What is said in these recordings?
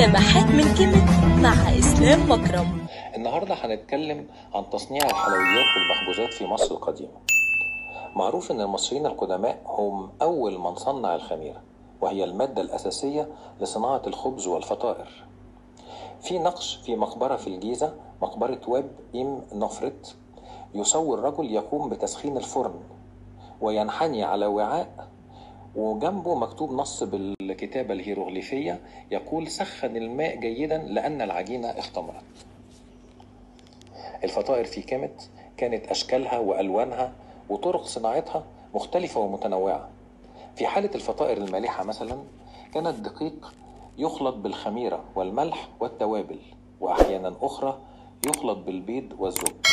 لمحات من كيميت مع إسلام مكرم. النهاردة هنتكلم عن تصنيع الحلويات والمخبوزات في مصر القديمة. معروف أن المصريين القدماء هم أول من صنع الخميرة، وهي المادة الأساسية لصناعة الخبز والفطائر. في نقش في مقبرة في الجيزة، مقبرة واب إم نفرت، يصور رجل يقوم بتسخين الفرن وينحني على وعاء، وجنبه مكتوب نص بالكتابة الهيروغليفية يقول: سخن الماء جيدا لأن العجينة اختمرت. الفطائر في كيميت كانت أشكالها وألوانها وطرق صناعتها مختلفة ومتنوعة. في حالة الفطائر المالحة مثلا، كان الدقيق يخلط بالخميرة والملح والتوابل، وأحيانا أخرى يخلط بالبيض والزبد.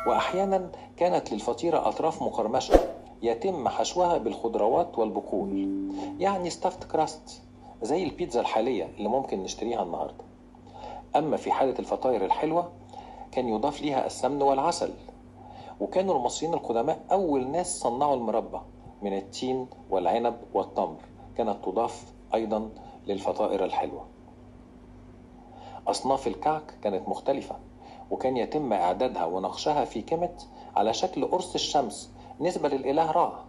وأحيانا كانت للفطيرة أطراف مقرمشة يتم حشوها بالخضروات والبقول، يعني ستافت كراست، زي البيتزا الحالية اللي ممكن نشتريها النهاردة. أما في حالة الفطائر الحلوة، كان يضاف ليها السمن والعسل. وكانوا المصريين القدماء أول ناس صنعوا المربى من التين والعنب والتمر، كانت تضاف أيضا للفطائر الحلوة. أصناف الكعك كانت مختلفة، وكان يتم إعدادها ونقشها في كيميت على شكل قرص الشمس نسبة للإله رع،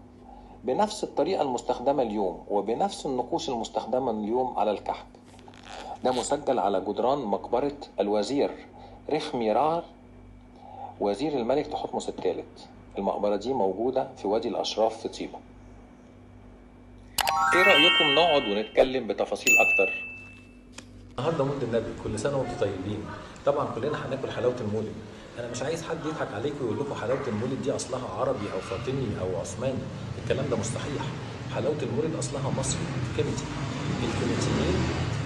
بنفس الطريقة المستخدمة اليوم وبنفس النقوش المستخدمة اليوم على الكحك. ده مسجل على جدران مقبرة الوزير رخميرار، وزير الملك تحتمس الثالث. المقبرة دي موجودة في وادي الأشراف في طيبة. ايه رأيكم نقعد ونتكلم بتفاصيل أكتر؟ النهارده مولد النبي، كل سنه وانتم طيبين. طبعا كلنا هناكل حلاوه المولد. انا مش عايز حد يضحك عليكم ويقول لكم حلاوه المولد دي اصلها عربي او فاطمي او عثماني، الكلام ده مش صحيح. حلاوه المولد اصلها مصري، كيميتي. الكيميتيين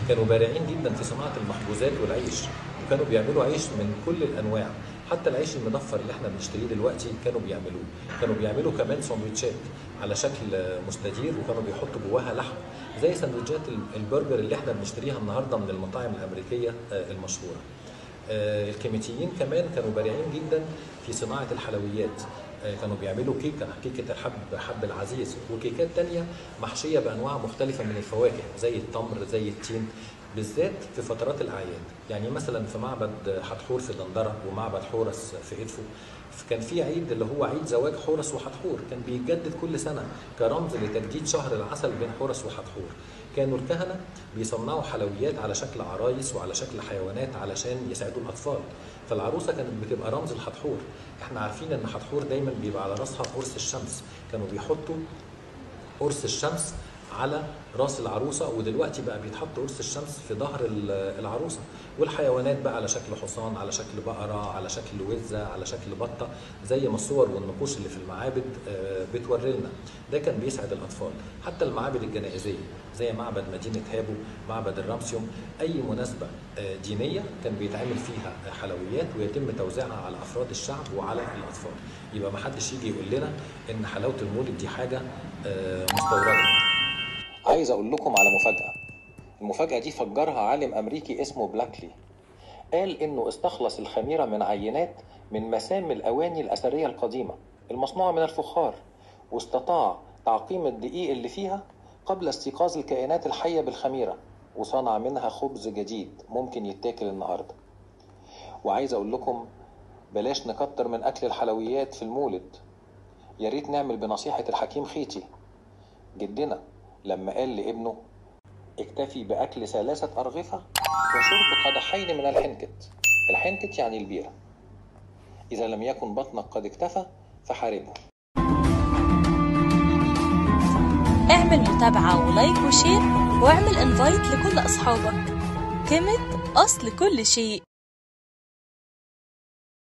كانوا بارعين جدا في صناعه المخبوزات والعيش، وكانوا بيعملوا عيش من كل الانواع، حتى العيش المدفر اللي احنا بنشتريه دلوقتي كانوا بيعملوه. كانوا بيعملوا كمان سندوتشات على شكل مستدير، وكانوا بيحطوا جواها لحم زي سندوتشات البرجر اللي احنا بنشتريها النهارده من المطاعم الامريكيه المشهوره. الكيميتيين كمان كانوا بارعين جدا في صناعه الحلويات. كانوا بيعملوا كيكه حب العزيز، وكيكات تانية محشيه بانواع مختلفه من الفواكه زي التمر زي التين، بالذات في فترات الاعياد. يعني مثلا في معبد حتحور في دندره ومعبد حورس في ادفو، كان في عيد اللي هو عيد زواج حورس وحتحور، كان بيتجدد كل سنه كرمز لتجديد شهر العسل بين حورس وحتحور. كانوا الكهنه بيصنعوا حلويات على شكل عرايس وعلى شكل حيوانات علشان يساعدوا الاطفال. فالعروسه كانت بتبقى رمز لحتحور. احنا عارفين ان حتحور دايما بيبقى على راسها قرص الشمس، كانوا بيحطوا قرص الشمس على راس العروسه، ودلوقتي بقى بيتحط قرص الشمس في ظهر العروسه. والحيوانات بقى على شكل حصان، على شكل بقره، على شكل وزه، على شكل بطه، زي ما الصور والنقوش اللي في المعابد بتوري لنا. ده كان بيسعد الاطفال. حتى المعابد الجنائزيه زي معبد مدينه هابو، معبد الرمسيوم، اي مناسبه دينيه كان بيتعمل فيها حلويات ويتم توزيعها على افراد الشعب وعلى الاطفال. يبقى ما حدش يجي يقول لنا ان حلاوه المولد دي حاجه مستورده. عايز أقول لكم على مفاجأة. المفاجأة دي فجرها عالم أمريكي اسمه بلاكلي. قال إنه استخلص الخميرة من عينات من مسام الأواني الأثرية القديمة المصنوعة من الفخار، واستطاع تعقيم الدقيق اللي فيها قبل استيقاظ الكائنات الحية بالخميرة، وصنع منها خبز جديد ممكن يتاكل النهاردة. وعايز أقول لكم بلاش نكتر من أكل الحلويات في المولد. ياريت نعمل بنصيحة الحكيم خيتي جدنا لما قال لابنه: اكتفي بأكل 3 أرغفة وشرب قدحين من الحنكت. الحنكت يعني البيرة. إذا لم يكن بطنك قد اكتفى فحاربه. اعمل متابعة ولايك وشير، واعمل انفايت لكل أصحابك. كيميت أصل كل شيء.